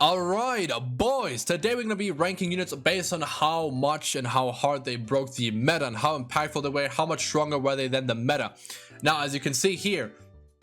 Alright, boys, today we're going to be ranking units based on how much and how hard they broke the meta and how impactful they were, how much stronger were they than the meta. Now, as you can see here,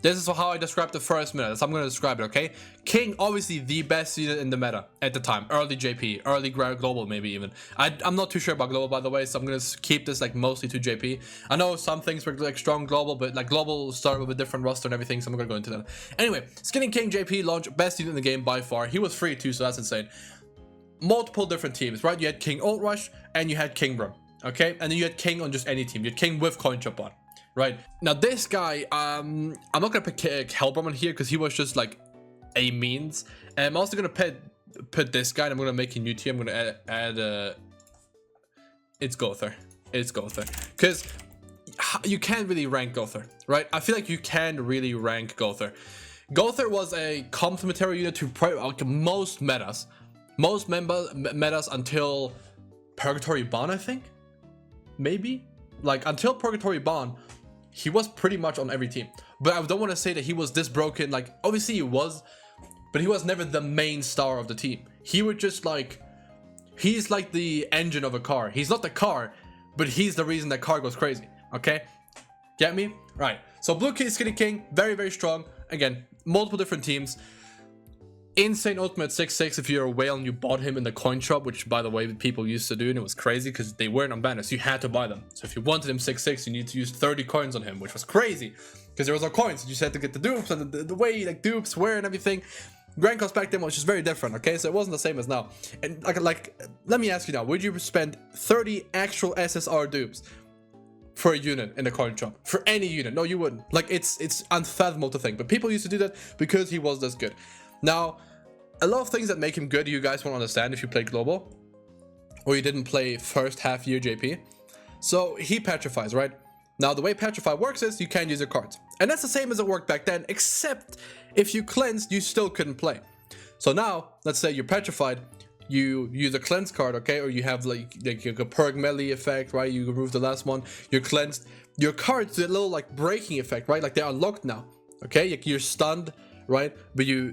this is how I described the first meta. That's how I'm going to describe it, okay? King, obviously the best unit in the meta at the time. Early JP, early global maybe even. I'm not too sure about global, by the way, so I'm going to keep this like mostly to JP. I know some things were like strong global, but like global started with a different roster and everything, so I'm going to go into that. Anyway, Skinny King JP launch, best unit in the game by far. He was free too, so that's insane. Multiple different teams, right? You had King Ult Rush and you had King Brum, okay? And then you had King on just any team. You had King with coin chop on. Right now, this guy, I'm not gonna put Hellbrom on here because he was just like a means. And I'm also gonna put this guy. And I'm gonna make a new team. I'm gonna add it's Gother. It's Gother because you can't really rank Gother, right? I feel like you can really rank Gother. Gother was a complementary unit to like most metas, metas until Purgatory Bond, I think, maybe like until Purgatory Bond. He was pretty much on every team, but I don't want to say that he was this broken. Like, obviously he was, but he was never the main star of the team. He would just like, he's like the engine of a car. He's not the car, but he's the reason that car goes crazy. Okay, get me? Right. So Blue King, Skinny King, very, very strong. Again, multiple different teams. Insane ultimate 6/6 if you're a whale and you bought him in the coin shop, which by the way people used to do, and it was crazy because they weren't on banners. You had to buy them. So if you wanted him 6/6, you need to use 30 coins on him, which was crazy because there was no coins. You just had to get the dupes and the way like dupes were and everything. Grand cost back then was just very different. Okay, so it wasn't the same as now. And like let me ask you now, would you spend 30 actual SSR dupes for a unit in the coin shop? For any unit? No, you wouldn't. Like it's unfathomable to think, but people used to do that because he was this good. Now, a lot of things that make him good, you guys won't understand if you play global or you didn't play first half year JP. So he petrifies, right? Now the way petrify works is you can't use your cards, and that's the same as it worked back then, except if you cleansed, you still couldn't play. So now let's say you're petrified, you use a cleanse card, okay, or you have like a perk Meli effect, right? You remove the last one, you're cleansed, your cards do a little like breaking effect, right? Like they're unlocked now, okay? You're stunned, right? But you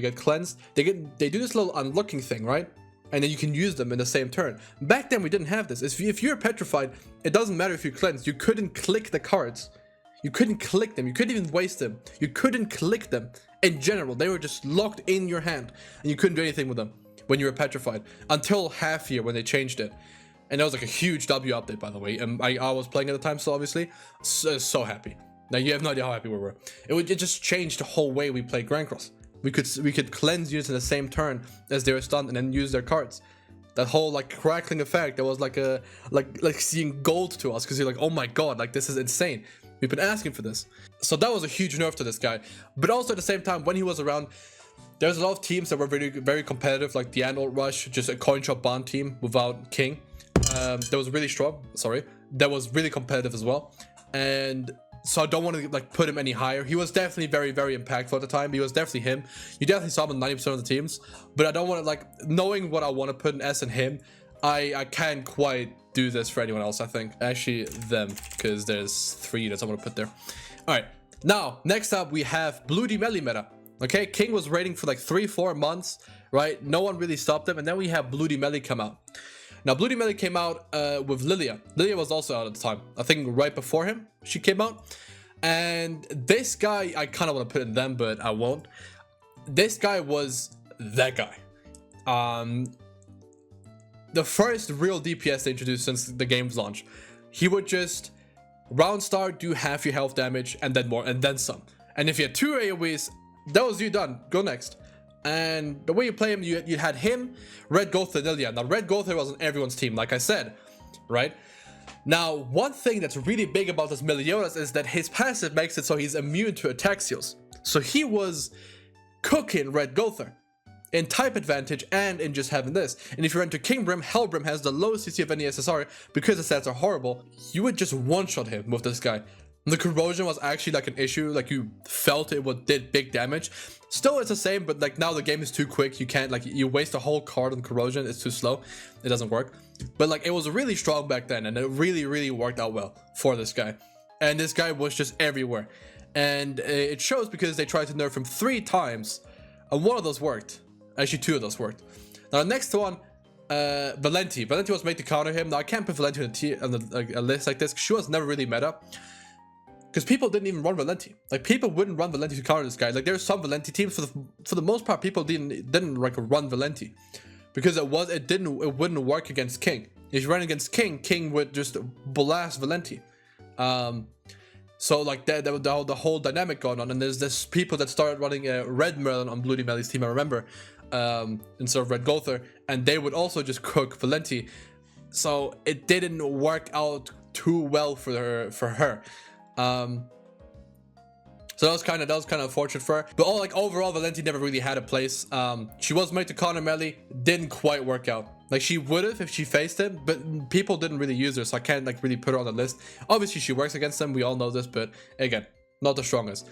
get cleansed. They do this little unlocking thing, right? And then you can use them in the same turn. Back then we didn't have this. If you're petrified, it doesn't matter if you cleanse. You couldn't click the cards. You couldn't click them. You couldn't even waste them. You couldn't click them in general. They were just locked in your hand, and you couldn't do anything with them when you were petrified until half year when they changed it. And that was like a huge W update, by the way. And I was playing at the time, so obviously so happy. Now you have no idea how happy we were. It just changed the whole way we played Grand Cross. We could cleanse units in the same turn as they were stunned and then use their cards. That whole like crackling effect, that was like a like seeing gold to us, because you're like, oh my god, like this is insane. We've been asking for this. So that was a huge nerf to this guy. But also at the same time, when he was around, there's a lot of teams that were very, very competitive, like the Ult Rush, just a coin shop bond team without King. That was really strong. Sorry, that was really competitive as well. And so I don't want to like put him any higher. He was definitely very, very impactful at the time. He was definitely him. You definitely saw him in 90% of the teams. But I don't want to like, knowing what I want to put an S in him, I can't quite do this for anyone else, I think. Actually, them, because there's 3 units I want to put there. All right. Now, next up, we have Bloody Meli meta. Okay, King was raiding for like 3-4 months, right? No one really stopped him. And then we have Bloody Meli come out. Now, Bloody Meli came out with Lilia. Lilia was also out at the time. I think right before him, she came out. And this guy, I kind of want to put in them, but I won't. This guy was that guy. The first real DPS they introduced since the game's launch. He would just round start, do half your health damage, and then more, and then some. And if you had 2 AoEs, that was you done. Go next. And the way you play him, you had him, Red Gother, and Lilia. Now, Red Gother was on everyone's team, like I said, right? Now, one thing that's really big about this Meliodas is that his passive makes it so he's immune to attack seals. So he was cooking Red Gother in type advantage and in just having this. And if you're into King Brim, Hellbrim has the lowest CC of any SSR because the stats are horrible. You would just one-shot him with this guy. The corrosion was actually like an issue, like you felt it did big damage. Still, it's the same, but like now the game is too quick. You can't, like, you waste a whole card on corrosion. It's too slow. It doesn't work. But like, it was really strong back then, and it really, really worked out well for this guy. And this guy was just everywhere. And it shows because they tried to nerf him 3 times, and one of those worked. Actually, 2 of those worked. Now the next one, Valenti. Valenti was made to counter him. Now I can't put Valenti on a list like this. She was never really meta. Because people didn't even run Valenti. Like, people wouldn't run Valenti to counter this guy. Like, there's some Valenti teams, for the most part, people didn't like run Valenti. Because it wouldn't work against King. If you ran against King, King would just blast Valenti. So like the whole dynamic going on, and there's this people that started running a Red Merlin on Bloody Meli's team, I remember, instead of Red Gother, and they would also just cook Valenti. So it didn't work out too well for her. So that was kind of unfortunate for her. But overall, Valenti never really had a place. She was made to counter Meli, didn't quite work out. Like, she would have if she faced him, but people didn't really use her, so I can't like really put her on the list. Obviously, she works against them. We all know this, but again, not the strongest.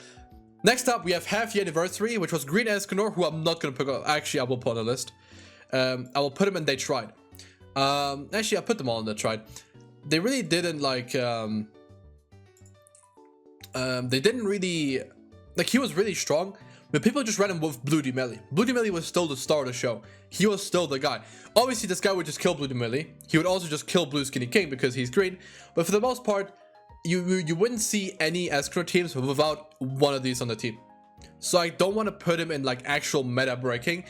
Next up, we have half year anniversary, which was Green Escanor, who I'm not gonna put on. Actually, I will put on the list. I will put him in They Tried. Actually, I put them all in They Tried. They really didn't like. They didn't really like. He was really strong, but people just ran him with Bloody Meli. Bloody Meli was still the star of the show. He was still the guy. Obviously, this guy would just kill Bloody Meli. He would also just kill Blue Skinny King because he's green. But for the most part, you wouldn't see any Escanor teams without one of these on the team. So I don't want to put him in like actual meta breaking,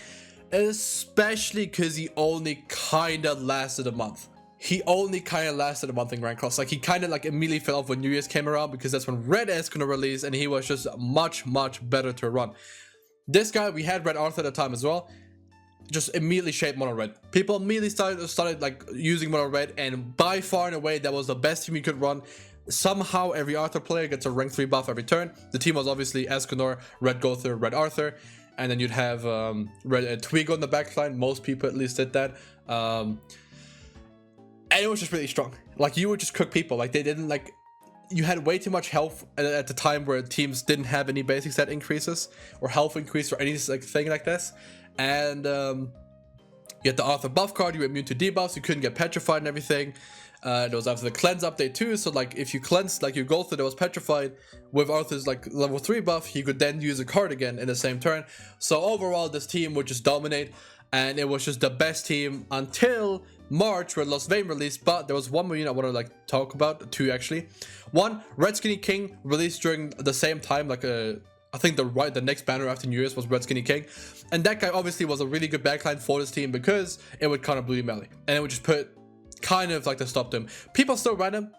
especially because he only kind of lasted a month. He only kind of lasted a month in Grand Cross. Like, he kind of like immediately fell off when New Year's came around, because that's when Red Escanor released, and he was just much better to run. This guy, we had Red Arthur at the time as well, just immediately shaped mono red. People immediately started like using mono red, and by far and away that was the best team you could run. Somehow every Arthur player gets a rank 3 buff every turn. The team was obviously Escanor, Red Gother, Red Arthur, and then you'd have Red Twigo in the backline. Most people at least did that. And it was just really strong. Like, you would just cook people. Like, they didn't like. You had way too much health at the time where teams didn't have any basic stat increases or health increase or any like thing like this. And you had the Arthur buff card. You were immune to debuffs. You couldn't get petrified and everything. It was after the cleanse update too. So like, if you cleansed like your Gotha that was petrified with Arthur's like level 3 buff, he could then use a card again in the same turn. So overall, this team would just dominate, and it was just the best team until March, where Lostvayne released. But there was one more unit I want to like talk about, 2 actually. One, Red Skinny King released during the same time, like I think the next banner after New Year's was Red Skinny King, and that guy obviously was a really good backline for this team because it would counter Bloody Meli, and it would just put kind of like to stop them. People still ran him,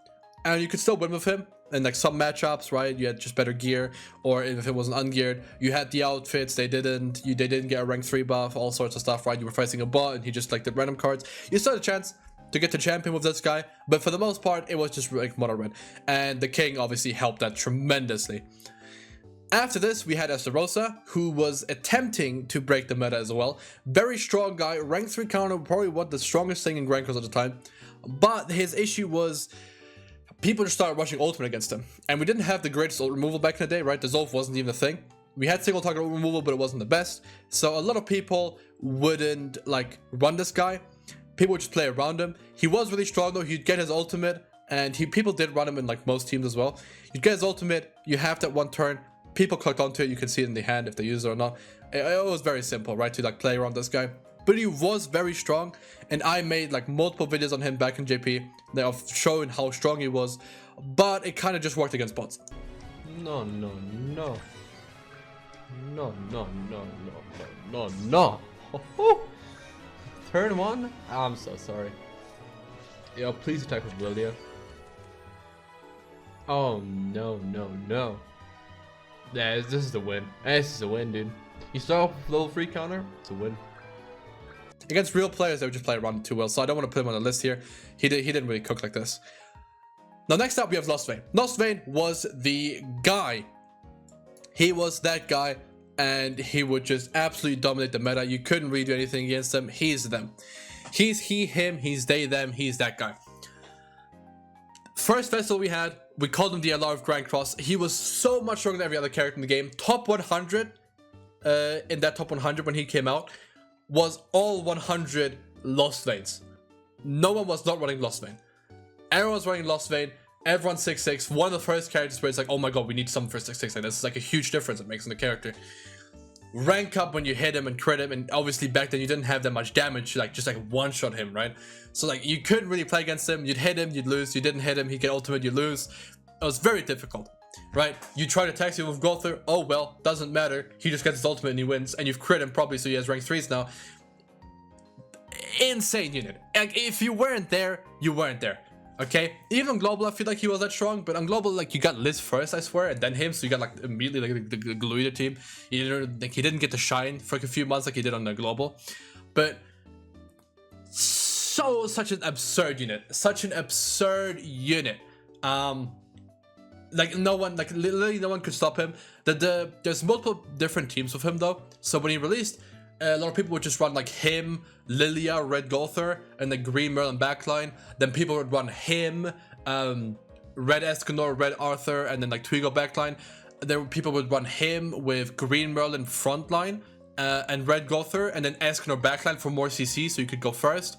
and you could still win with him in like some matchups, right? You had just better gear, or if it wasn't ungeared, you had the outfits. They didn't get a rank 3 buff, all sorts of stuff, right? You were facing a bot, and he just like the random cards. You still had a chance to get to champion with this guy, but for the most part, it was just like mono red, and the King obviously helped that tremendously. After this, we had Esterosa, who was attempting to break the meta as well. Very strong guy, rank 3 counter, probably what the strongest thing in Grand Cross at the time. But his issue was people just started rushing ultimate against him. And we didn't have the greatest ult removal back in the day, right? The Zolf wasn't even a thing. We had single target ult removal, but it wasn't the best. So a lot of people wouldn't like run this guy. People would just play around him. He was really strong though. He'd get his ultimate, and people did run him in like most teams as well. You'd get his ultimate, you have that one turn. People clicked onto it, you can see it in the hand if they use it or not. It was very simple, right, to like play around this guy. But he was very strong, and I made like multiple videos on him back in JP that of showing how strong he was, but it kind of just worked against bots. No. Turn 1? I'm so sorry. Yo, please attack with Lilia. Oh, no. Yeah, this is a win. This is a win, dude. You start off with level 3 counter, it's a win. Against real players, they would just play around too well, so I don't want to put him on the list here. He didn't really cook like this. Now, next up, we have Lostvayne. Lostvayne was the guy. He was that guy, and he would just absolutely dominate the meta. You couldn't really do anything against him. He's them. He's he, him, he's they, them, he's that guy. First festival we had, we called him the LR of Grand Cross. He was so much stronger than every other character in the game. Top 100, in that top 100 when he came out, was all 100 Lostvaynes. No one was not running Lostvayne. Everyone was running Lostvayne. Everyone 6-6. One of the first characters where it's like, oh my god, we need someone for 6-6. Like, this is like a huge difference it makes in the character. rank up when you hit him and crit him, and obviously back then you didn't have that much damage to like just like one-shot him, right? So like you couldn't really play against him. You'd hit him, you'd lose. You didn't hit him, he get ultimate, you lose. It was very difficult, right? You try to text him with Gowther, oh well, doesn't matter. He just gets his ultimate and he wins, and you've crit him probably, so he has rank 3s now. Insane unit. Like if you weren't there, you weren't there. Okay, even on global I feel like he was that strong, but on global like you got Liz first, I swear, and then him, so you got like immediately like the Gluida team. Like he didn't get to shine for like a few months like he did on the global, but such an absurd unit, like no one, like literally no one could stop him. There's multiple different teams with him though, so when he released, a lot of people would just run like him, Lilia, Red Gowther, and the Green Merlin backline. Then people would run him, Red Escanor, Red Arthur, and then like Twigo backline. People would run him with Green Merlin frontline, and Red Gowther, and then Escanor backline for more CC, so you could go first.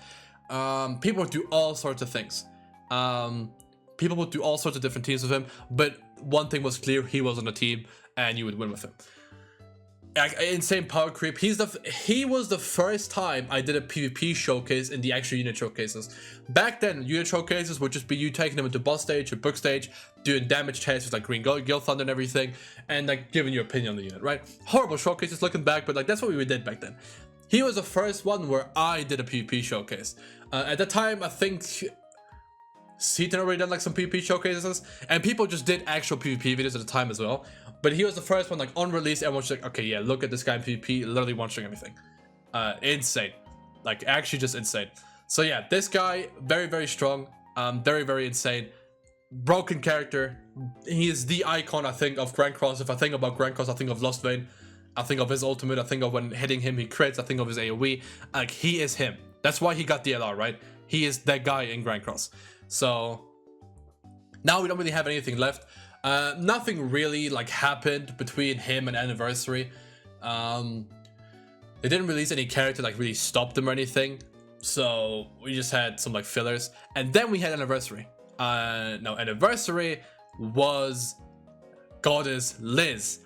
People would do all sorts of things. People would do all sorts of different teams with him, but one thing was clear: he was on the team, and you would win with him. Insane power creep. He was the first time I did a PvP showcase in the actual unit showcases. Back then, unit showcases would just be you taking them into boss stage or book stage, doing damage tests with like Green Guild Thunder and everything, and like giving your opinion on the unit, right? Horrible showcases looking back, but like that's what we did back then. He was the first one where I did a PvP showcase. At the time, I think Seaton already done like some PvP showcases, and people just did actual PvP videos at the time as well. But he was the first one, like on release, everyone's like, okay, yeah, look at this guy in PvP, literally one-shotting everything. Insane. Like, actually just insane. So yeah, this guy, very, very strong, very, very insane. Broken character. He is the icon, I think, of Grand Cross. If I think about Grand Cross, I think of Lostvayne. I think of his ultimate, I think of when hitting him, he crits, I think of his AoE. Like, he is him. That's why he got DLR, right? He is that guy in Grand Cross. So, now we don't really have anything left. Nothing really like happened between him and Anniversary. They didn't release any character like really stopped them or anything, so we just had some like fillers, and then we had Anniversary. No, Anniversary was Goddess Liz,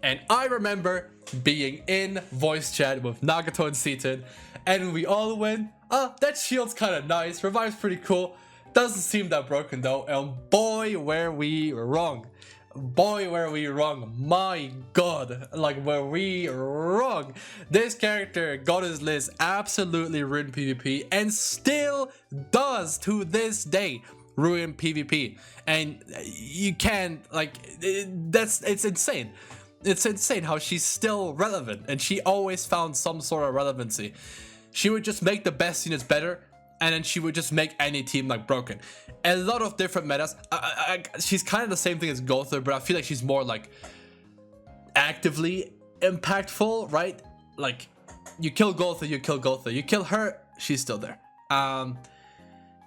and I remember being in voice chat with Nagato and Seaton, and we all went, oh, that shield's kind of nice, revive's pretty cool. Doesn't seem that broken though, and boy were we wrong. Boy were we wrong. My god, like were we wrong. This character, Goddess Liz, absolutely ruined PvP and still does to this day ruin PvP. And you can't, like, it's insane. It's insane how she's still relevant, and she always found some sort of relevancy. She would just make the best units better, and then she would just make any team like broken. A lot of different metas. She's kind of the same thing as Gowther, but I feel like she's more like actively impactful, right? Like you kill Gowther, you kill Gowther. You kill her, she's still there.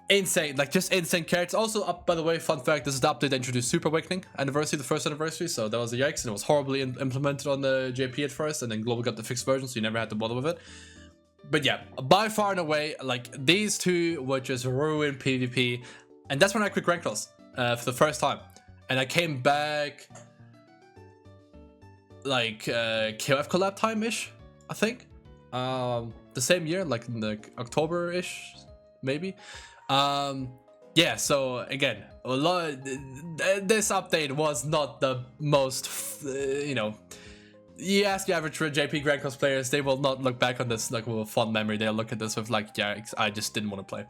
Insane, like just insane characters. Also, by the way, fun fact: this is the update that introduced Super Awakening Anniversary, the first anniversary. So that was a yikes, and it was horribly implemented on the JP at first, and then Global got the fixed version, so you never had to bother with it. But yeah, by far and away, like these two would just ruin PvP, and that's when I quit Grand Cross for the first time, and I came back like KOF collab time ish, I think, the same year, like in the October ish, maybe. Yeah. So again, a lot. This update was not the most, you know. You ask the average JP Grand Cross players, they will not look back on this like with a fond memory. They'll look at this with like, yeah, I just didn't want to play.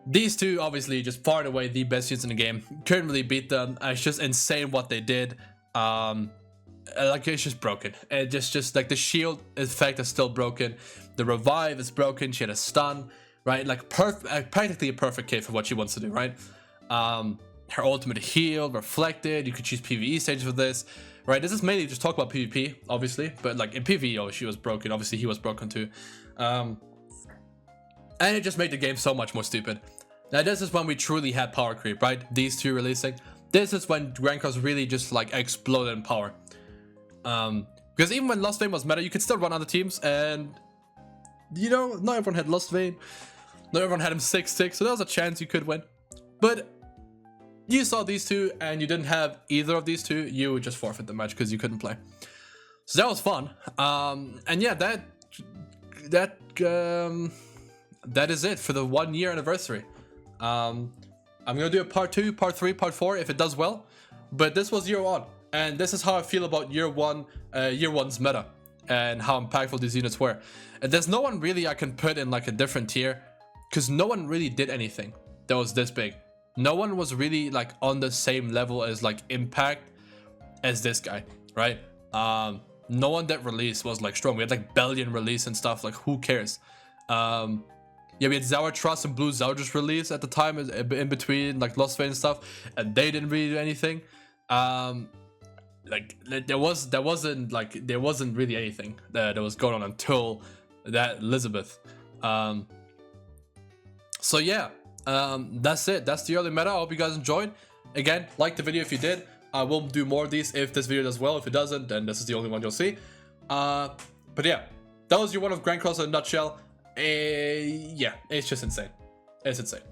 These two, obviously, just far and away the best units in the game. Couldn't really beat them. It's just insane what they did. Like it's just broken. It just like the shield effect is still broken. The revive is broken. She had a stun, right? Like practically a perfect kit for what she wants to do, right? Her ultimate heal, reflected. You could choose PvE stages for this. Right, this is mainly just talk about PvP, obviously, but like in PvE, oh, she was broken. Obviously, he was broken too, and it just made the game so much more stupid. Now, this is when we truly had power creep, right? These two releasing. This is when Grand Cross really just like exploded in power. Because even when Lostvayne was meta, you could still run other teams, and you know, not everyone had Lostvayne. Not everyone had him 6-6, so there was a chance you could win, but. You saw these two and you didn't have either of these two, you would just forfeit the match because you couldn't play. So that was fun. And yeah, that is it for the 1 year anniversary. I'm gonna do a part 2, part 3, part 4 if it does well. But this was year 1, and this is how I feel about year 1's meta and how impactful these units were. And there's no one really I can put in like a different tier, because no one really did anything that was this big. No one was really like on the same level as like impact as this guy, right? No one that released was like strong. We had like Bellion release and stuff, like who cares? Yeah, we had Zaratrust and Blue Zeldris release at the time, in between like Lostvayne and stuff, and they didn't really do anything. Like there wasn't really anything that was going on until that Elizabeth. So yeah, that's it. That's the early meta. I hope you guys enjoyed. Again, like the video if you did. I will do more of these if this video does well. If it doesn't, then this is the only one you'll see. But yeah, that was your one of Grand Cross in a nutshell. Yeah, it's just insane. It's insane.